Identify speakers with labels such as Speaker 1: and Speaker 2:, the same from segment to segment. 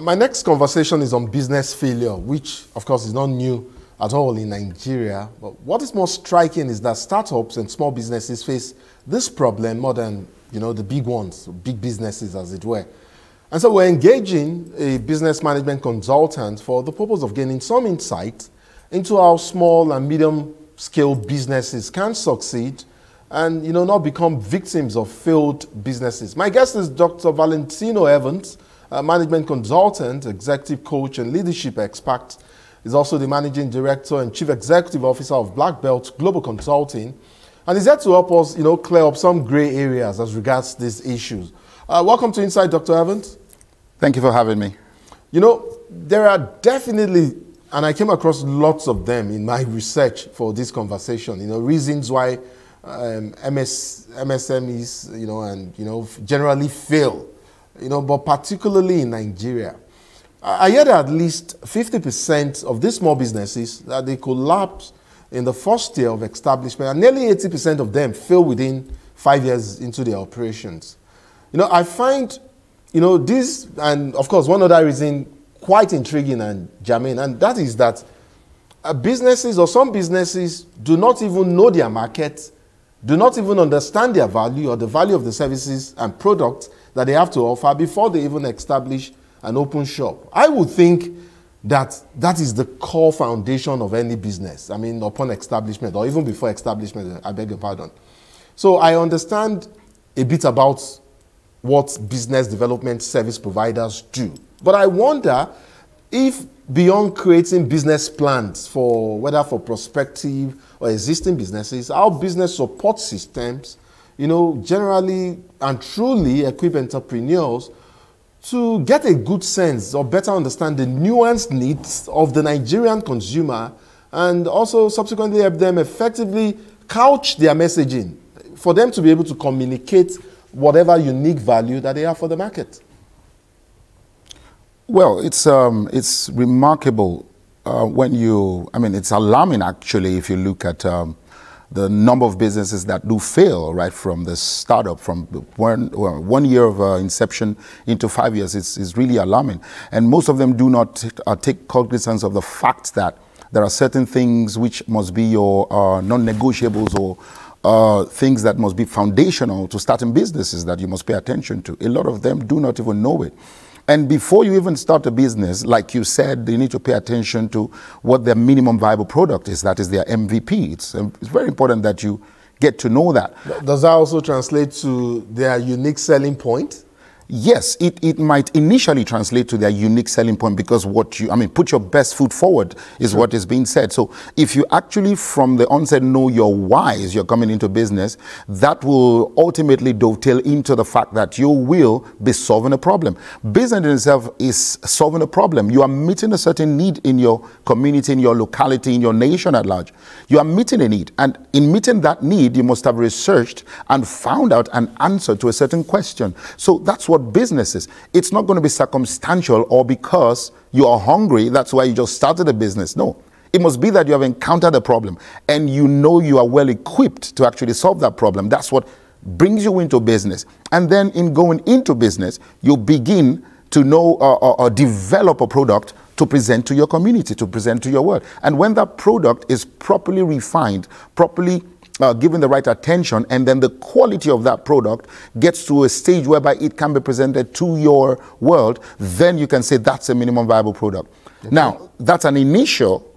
Speaker 1: My next conversation is on business failure, which, of course, is not new at all in Nigeria. But what is more striking is that startups and small businesses face this problem more than, the big ones, big businesses, as it were. And so we're engaging a business management consultant for the purpose of gaining some insight into how small and medium-scale businesses can succeed and, not become victims of failed businesses. My guest is Dr. Valentino Evans, a management consultant, executive coach, and leadership expert. He's also the managing director and chief executive officer of Black Belt Global Consulting. And he's here to help us, clear up some gray areas as regards these issues. Welcome to Inside, Dr. Evans.
Speaker 2: Thank you for having me.
Speaker 1: There are definitely, and I came across lots of them in my research for this conversation, reasons why MSMEs, and, generally fail, but particularly in Nigeria. I heard at least 50% of these small businesses that they collapse in the first year of establishment, and nearly 80% of them fail within 5 years into their operations. I find, this, and of course, one other reason quite intriguing and germane, and that is that businesses or some businesses do not even know their market, do not even understand their value or the value of the services and products that they have to offer before they even establish an open shop. I would think that that is the core foundation of any business. I mean, upon establishment or even before establishment, I beg your pardon. So I understand a bit about what business development service providers do. But I wonder if beyond creating business plans for whether for prospective or existing businesses, how business support systems, generally and truly equip entrepreneurs to get a good sense or better understand the nuanced needs of the Nigerian consumer and also subsequently help them effectively couch their messaging for them to be able to communicate whatever unique value that they have for the market.
Speaker 2: Well, it's remarkable it's alarming actually if you look at the number of businesses that do fail right from the startup, from 1 year of inception into 5 years. It's really alarming. And most of them do not take cognizance of the fact that there are certain things which must be your non-negotiables or things that must be foundational to starting businesses that you must pay attention to. A lot of them do not even know it. And before you even start a business, like you said, you need to pay attention to what their minimum viable product is. That is their MVP. It's very important that you get to know that.
Speaker 1: Does that also translate to their unique selling point?
Speaker 2: Yes, it might initially translate to their unique selling point because put your best foot forward is what is being said. So if you actually from the onset know your whys, you're coming into business, that will ultimately dovetail into the fact that you will be solving a problem. Business in itself is solving a problem. You are meeting a certain need in your community, in your locality, in your nation at large. You are meeting a need. And in meeting that need, you must have researched and found out an answer to a certain question. So that's what business is. It's not going to be circumstantial or because you are hungry, that's why you just started a business. No. It must be that you have encountered a problem and you are well equipped to actually solve that problem. That's what brings you into business. And then in going into business, you begin to know or develop a product to present to your community, to present to your world. And when that product is properly refined, properly given the right attention, and then the quality of that product gets to a stage whereby it can be presented to your world, then you can say that's a minimum viable product. Okay. Now, that's an initial.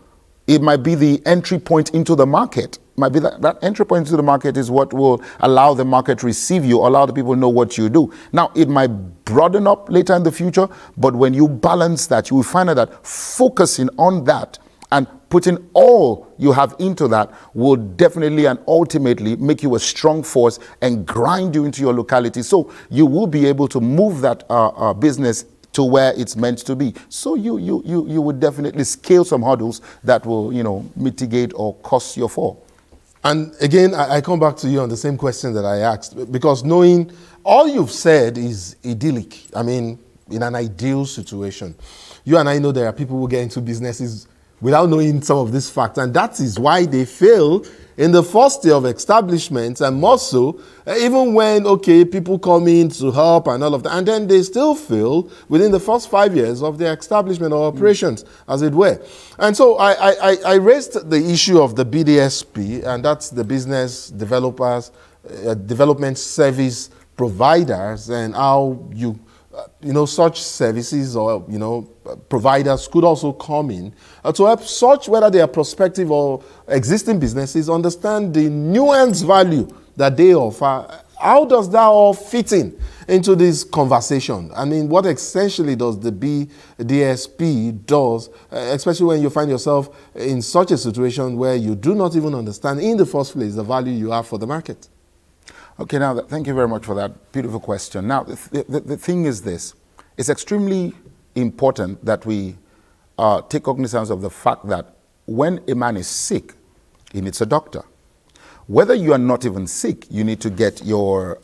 Speaker 2: It might be the entry point into the market. Might be that entry point into the market is what will allow the market to receive you, allow the people to know what you do. Now, it might broaden up later in the future, but when you balance that, you will find out that focusing on that and putting all you have into that will definitely and ultimately make you a strong force and grind you into your locality. So you will be able to move that business to where it's meant to be. So you would definitely scale some hurdles that will, mitigate or cause your fall.
Speaker 1: And again, I come back to you on the same question that I asked, because knowing all you've said is idyllic. I mean, in an ideal situation. You and I know there are people who get into businesses without knowing some of these facts. And that is why they fail in the first year of establishment, and more so, even when, okay, people come in to help and all of that, and then they still fail within the first 5 years of their establishment or operations, as it were. And so I raised the issue of the BDSP, and that's the business developers, development service providers, and how you know, such services or, you know, providers could also come in to help such, whether they are prospective or existing businesses, understand the nuanced value that they offer. How does that all fit into this conversation? I mean, what essentially does the BDSP does, especially when you find yourself in such a situation where you do not even understand in the first place the value you have for the market?
Speaker 2: Okay, now, thank you very much for that beautiful question. Now, the thing is this. It's extremely important that we take cognizance of the fact that when a man is sick, he needs a doctor. Whether you are not even sick, you need to get your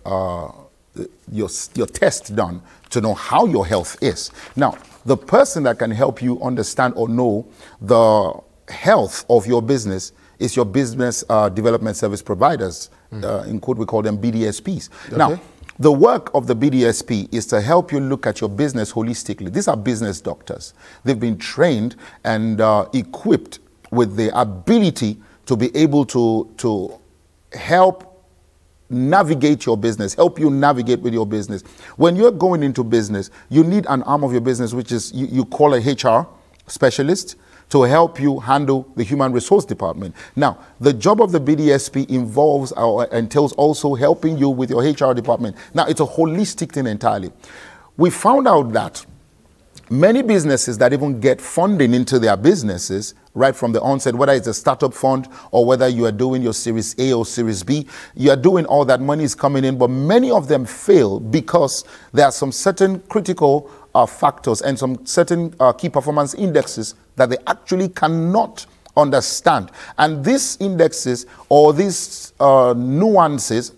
Speaker 2: test done to know how your health is. Now, the person that can help you understand or know the health of your business is your business development service providers. In code, we call them BDSPs. Okay. Now, the work of the BDSP is to help you look at your business holistically. These are business doctors. They've been trained and equipped with the ability to be able to help navigate your business, help you navigate with your business. When you're going into business, you need an arm of your business, which is you call a HR specialist, to help you handle the human resource department. Now, the job of the BDSP involves or entails also helping you with your HR department. Now, it's a holistic thing entirely. We found out that many businesses that even get funding into their businesses right from the onset, whether it's a startup fund or whether you are doing your Series A or Series B, you are doing all that, money is coming in, but many of them fail because there are some certain critical factors and some certain key performance indexes that they actually cannot understand. And these indexes or these nuances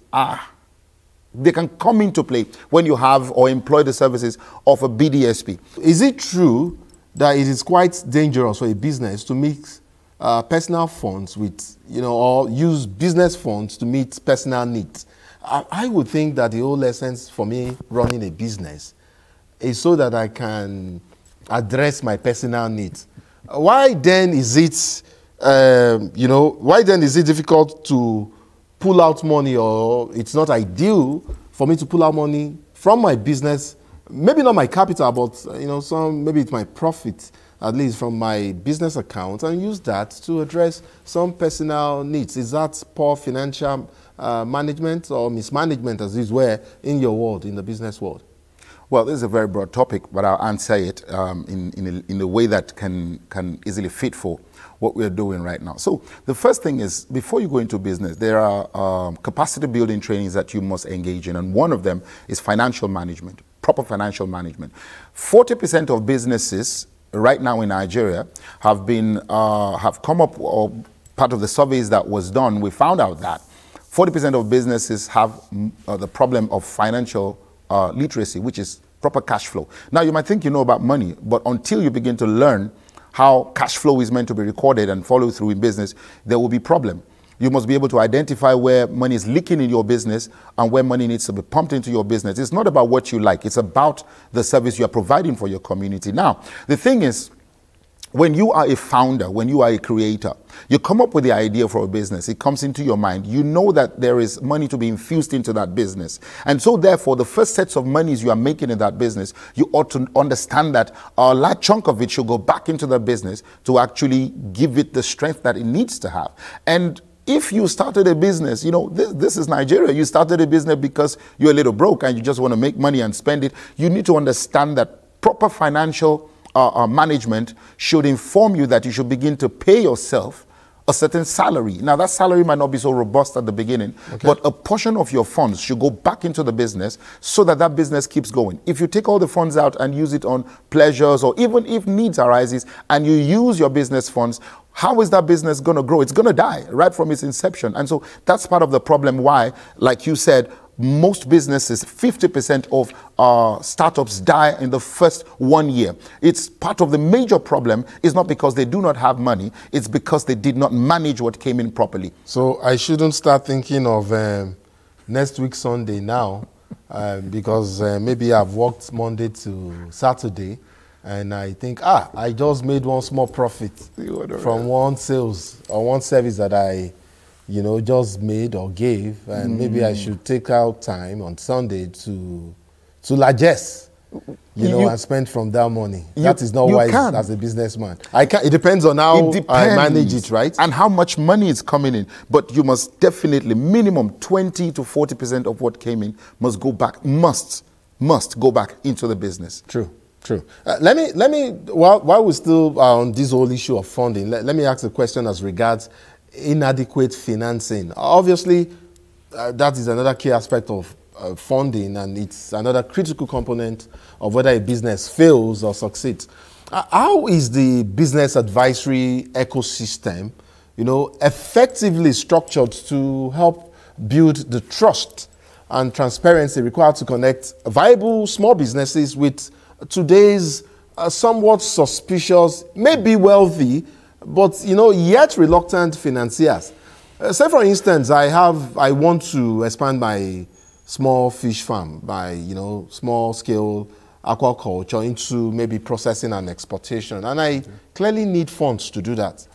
Speaker 2: they can come into play when you have or employ the services of a BDSP.
Speaker 1: Is it true that it is quite dangerous for a business to mix personal funds with, you know, or use business funds to meet personal needs? I would think that the whole essence for me running a business is so that I can address my personal needs. Why then is it, why then is it difficult to pull out money, or it's not ideal for me to pull out money from my business, maybe not my capital, but, you know, maybe it's my profit, at least from my business account, and use that to address some personal needs? Is that poor financial management or mismanagement, as is where in your world, in the business world?
Speaker 2: Well, this is a very broad topic, but I'll answer it in a way that can easily fit for what we're doing right now. So the first thing is, before you go into business, there are capacity building trainings that you must engage in, and one of them is financial management, proper financial management. 40% of businesses right now in Nigeria have come up, or part of the surveys that was done, we found out that 40% of businesses have the problem of financial literacy, which is proper cash flow. Now, you might think you know about money, but until you begin to learn how cash flow is meant to be recorded and follow through in business, there will be problem. You must be able to identify where money is leaking in your business and where money needs to be pumped into your business. It's not about what you like. It's about the service you are providing for your community. Now, the thing is, when you are a founder, when you are a creator, you come up with the idea for a business. It comes into your mind. You know that there is money to be infused into that business. And so therefore, the first sets of monies you are making in that business, you ought to understand that a large chunk of it should go back into the business to actually give it the strength that it needs to have. And if you started a business, you know, this is Nigeria. You started a business because you're a little broke and you just want to make money and spend it. You need to understand that proper financial management should inform you that you should begin to pay yourself a certain salary. Now, that salary might not be so robust at the beginning, but a portion of your funds should go back into the business so that that business keeps going. If you take all the funds out and use it on pleasures, or even if needs arises and you use your business funds, how is that business going to grow? It's going to die right from its inception. And so that's part of the problem why, like you said, most businesses, 50% of startups die in the first 1 year. It's part of the major problem. Is not because they do not have money, it's because they did not manage what came in properly.
Speaker 1: So I shouldn't start thinking of next week Sunday now, because maybe I've worked Monday to Saturday, and I think, I just made one small profit from one sales or one service that I, just made or gave, and maybe I should take out time on Sunday to largesse, and spend from that money. That is not wise as a businessman. It depends on how I manage it, right?
Speaker 2: And how much money is coming in. But you must definitely, minimum 20 to 40% of what came in must go back, must go back into the business.
Speaker 1: True. Let me, while we're still on this whole issue of funding, let me ask a question as regards inadequate financing. Obviously, that is another key aspect of funding, and it's another critical component of whether a business fails or succeeds. How is the business advisory ecosystem, effectively structured to help build the trust and transparency required to connect viable small businesses with today's somewhat suspicious, maybe wealthy, but yet reluctant financiers? Say for instance, I want to expand my small fish farm by small scale aquaculture into maybe processing and exportation, and I clearly need funds to do that.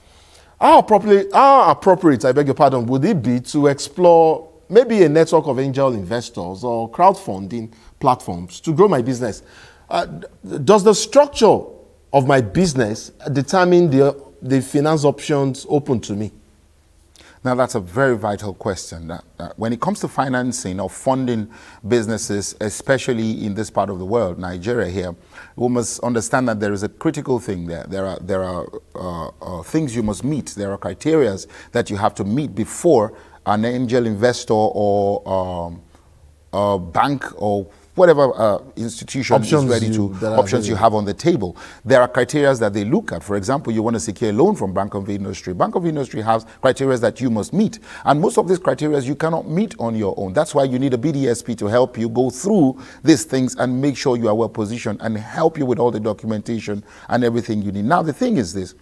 Speaker 1: How appropriate, I beg your pardon, would it be to explore maybe a network of angel investors or crowdfunding platforms to grow my business? Does the structure of my business determine the finance options open to me?
Speaker 2: Now, that's a very vital question. When it comes to financing or funding businesses, especially in this part of the world, Nigeria here, we must understand that there is a critical thing there. There are things you must meet. There are criteria that you have to meet before an angel investor or a bank or whatever institution is ready to, options you have on the table. There are criteria that they look at. For example, you want to secure a loan from Bank of Industry. Bank of Industry has criteria that you must meet. And most of these criteria you cannot meet on your own. That's why you need a BDSP to help you go through these things and make sure you are well positioned and help you with all the documentation and everything you need. Now, the thing is this.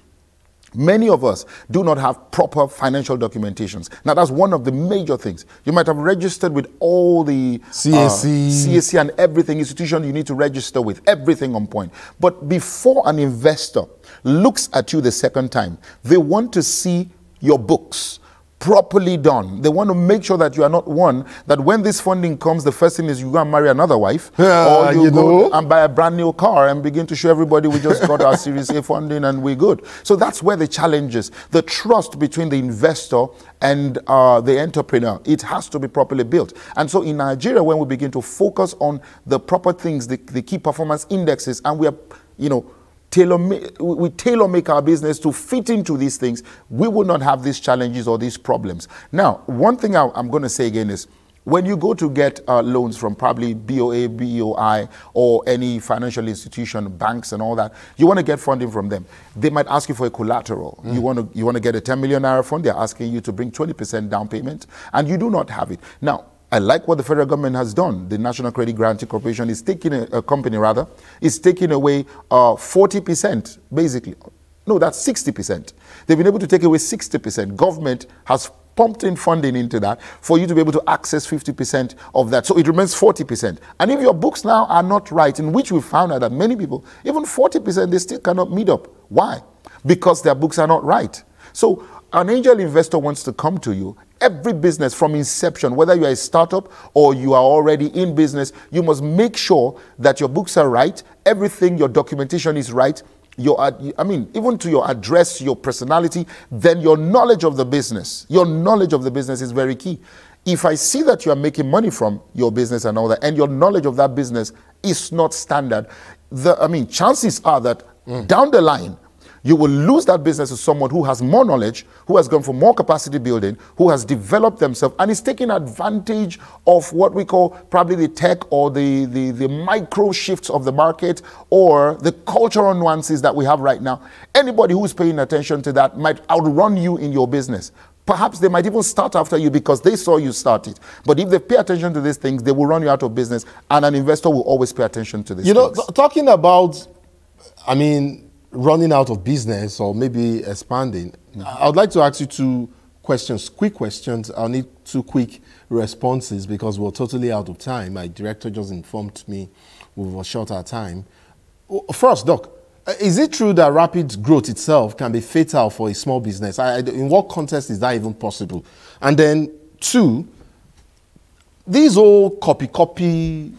Speaker 2: Many of us do not have proper financial documentations. Now, that's one of the major things. You might have registered with all the CAC and everything, institution you need to register with, everything on point. But before an investor looks at you the second time, they want to see your books properly done. They want to make sure that you are not one that when this funding comes, the first thing is you go and marry another wife, or you go and buy a brand new car and begin to show everybody we just got our Series A funding and we're good. So that's where the challenge is. The trust between the investor and the entrepreneur, it has to be properly built. And so in Nigeria, when we begin to focus on the proper things, the key performance indexes, and we are, we tailor make our business to fit into these things, we will not have these challenges or these problems. Now, one thing I'm going to say again is, when you go to get loans from probably BOA, BOI, or any financial institution, banks and all that, you want to get funding from them. They might ask you for a collateral. You want to get a 10 million naira fund, they're asking you to bring 20% down payment, and you do not have it. Now, I like what the federal government has done. The National Credit Guarantee Corporation is taking a company rather, is taking away 40%, basically. No, that's 60%. They've been able to take away 60%. Government has pumped in funding into that for you to be able to access 50% of that. So it remains 40%. And if your books now are not right, in which we found out that many people, even 40%, they still cannot meet up. Why? Because their books are not right. So an angel investor wants to come to you. Every business from inception, whether you are a startup or you are already in business, you must make sure that your books are right, everything, your documentation is right, even to your address, your personality, then your knowledge of the business. Your knowledge of the business is very key. If I see that you are making money from your business and all that, and your knowledge of that business is not standard, chances are that down the line, you will lose that business to someone who has more knowledge, who has gone for more capacity building, who has developed themselves, and is taking advantage of what we call probably the tech or the micro shifts of the market or the cultural nuances that we have right now. Anybody who's paying attention to that might outrun you in your business. Perhaps they might even start after you because they saw you start it. But if they pay attention to these things, they will run you out of business, and an investor will always pay attention to these things.
Speaker 1: You know, talking about, I mean, running out of business or maybe expanding, I would like to ask you two questions, quick questions. I'll need two quick responses because we're totally out of time. My director just informed me we were short our time. First, Doc, is it true that rapid growth itself can be fatal for a small business? In what context is that even possible? And then two, this whole copy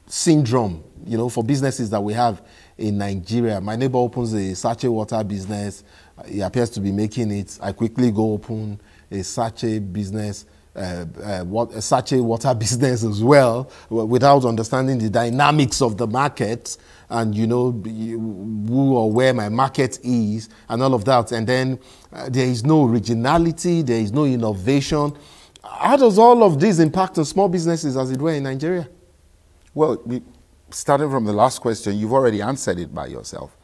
Speaker 1: syndrome, you know, for businesses that we have in Nigeria. My neighbor opens a sachet water business. He appears to be making it. I quickly go open a sachet business, a sachet water business as well, without understanding the dynamics of the market and, you know, who or where my market is and all of that. And then there is no originality, there is no innovation. How does all of this impact on small businesses, as it were, in Nigeria?
Speaker 2: Well, starting from the last question, you've already answered it by yourself.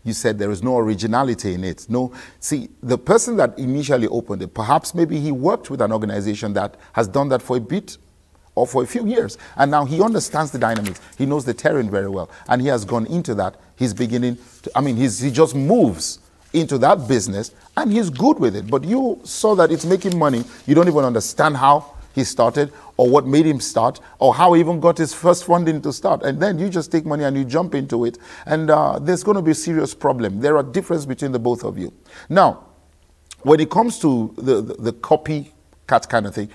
Speaker 2: You said there is no originality in it. No, see, the person that initially opened it, perhaps maybe he worked with an organization that has done that for a bit or for a few years, and now he understands the dynamics. He knows the terrain very well, and he has gone into that. He's beginning to, I mean, he just moves into that business, and he's good with it. But you saw that it's making money. You don't even understand how he started, or what made him start, or how he even got his first funding to start. And then you just take money and you jump into it, and there's going to be a serious problem. There are differences between the both of you. Now, when it comes to the copycat kind of thing,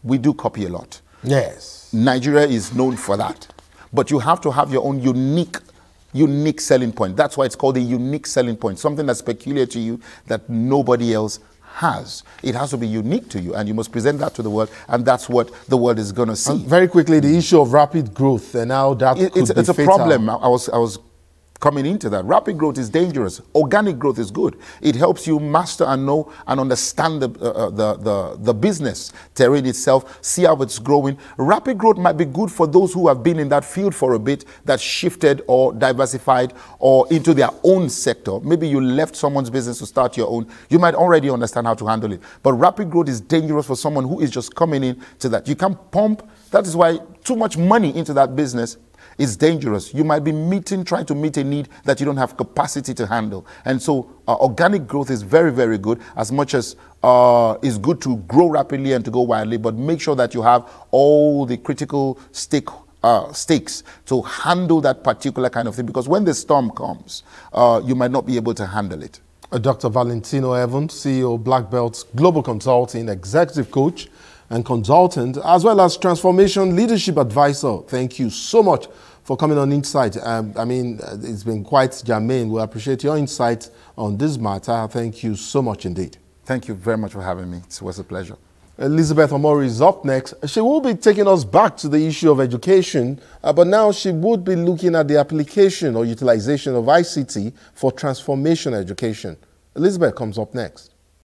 Speaker 2: we do copy a lot.
Speaker 1: Yes.
Speaker 2: Nigeria is known for that. But you have to have your own unique selling point. That's why it's called a unique selling point, something that's peculiar to you that nobody else has. It has to be unique to you, and you must present that to the world, and that's what the world is going to see.
Speaker 1: Very quickly, the issue of rapid growth and how that
Speaker 2: it's a problem. I was coming into that. Rapid growth is dangerous. Organic growth is good. It helps you master and know and understand the business terrain itself, see how it's growing. Rapid growth might be good for those who have been in that field for a bit, that shifted or diversified or into their own sector. Maybe you left someone's business to start your own. You might already understand how to handle it. But rapid growth is dangerous for someone who is just coming in to that. You can pump. That is why too much money into that business is dangerous. You might be trying to meet a need that you don't have capacity to handle. And so organic growth is very, very good, as much as it's good to grow rapidly and to go widely, but make sure that you have all the critical stakes to handle that particular kind of thing, because when the storm comes, you might not be able to handle it.
Speaker 1: Dr. Valentino Evans, CEO, Black Belt Global Consulting, Executive Coach and Consultant, as well as Transformation Leadership Advisor. Thank you so much for coming on Insight. I mean, it's been quite germane. We appreciate your insight on this matter. Thank you so much indeed.
Speaker 2: Thank you very much for having me. It was a pleasure.
Speaker 1: Elizabeth Omori is up next. She will be taking us back to the issue of education, but now she would be looking at the application or utilization of ICT for transformation education. Elizabeth comes up next.